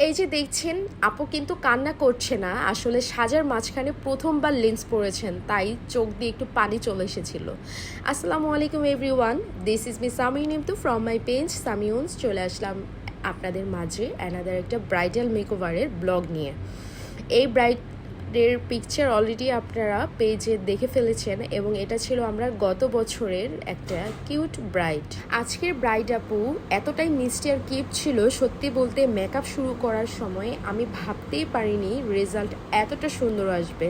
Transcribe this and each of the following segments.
এই যে দেখছেন, আপু কিন্তু কান্না করছে না, আসলে সাজার মাঝখানে প্রথমবার লেন্স পড়েছেন, তাই চোখ দিয়ে একটু পানি চলে এসেছিল। আসসালামু আলাইকুম everyone, this is me Samiun Imtu from my page Samiuns. চলে আসলাম আপনাদের মাঝে অ্যানাদার একটা ব্রাইডাল মেকওভারের ব্লগ নিয়ে। এই ব্রাইডের পিকচার অলরেডি আপনারা পেজে দেখে ফেলেছেন এবং এটা ছিল আমরা গত বছরের একটা কিউট ব্রাইড। আজকের ব্রাইড আপু এতটাই মিষ্টি আর কিউট ছিল, সত্যি বলতে মেকআপ শুরু করার সময় আমি ভাবতেই পারিনি রেজাল্ট এতটা সুন্দর আসবে।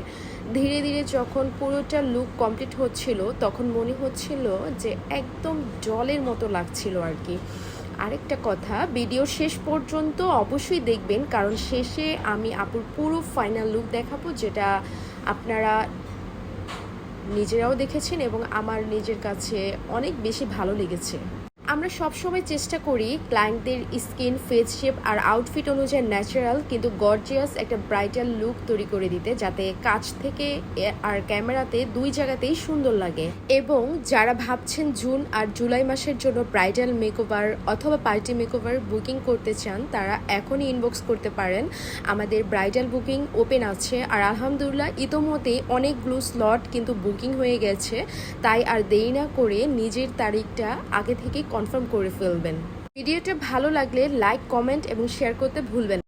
ধীরে ধীরে যখন পুরোটা লুক কমপ্লিট হচ্ছিল তখন মনে হচ্ছিল যে একদম জলের মতো লাগছিল আর কি। আরেকটা কথা, ভিডিও শেষ পর্যন্ত অবশ্যই দেখবেন, কারণ শেষে আমি আপুর পুরো ফাইনাল লুক দেখাবো, যেটা আপনারা নিজেরাও দেখেছেন এবং আমার নিজের কাছে অনেক বেশি ভালো লেগেছে। আমরা সবসময় চেষ্টা করি ক্লায়েন্টদের স্কিন, ফেস শেপ আর আউটফিট অনুযায়ী ন্যাচারাল কিন্তু গর্জিয়াস একটা ব্রাইডাল লুক তৈরি করে দিতে, যাতে কাছ থেকে আর ক্যামেরাতে দুই জায়গাতেই সুন্দর লাগে। এবং যারা ভাবছেন জুন আর জুলাই মাসের জন্য ব্রাইডাল মেকওভার অথবা পার্টি মেকওভার বুকিং করতে চান, তারা এখনই ইনবক্স করতে পারেন। আমাদের ব্রাইডাল বুকিং ওপেন আছে, আর আলহামদুলিল্লাহ ইতোমধ্যে অনেকগুলো স্লট কিন্তু বুকিং হয়ে গেছে। তাই আর দেরি না করে নিজের তারিখটা আগে থেকে কনফার্ম করে ফেলবেন। ভিডিওটা ভালো লাগলে লাইক, কমেন্ট এবং শেয়ার করতে ভুলবেন না।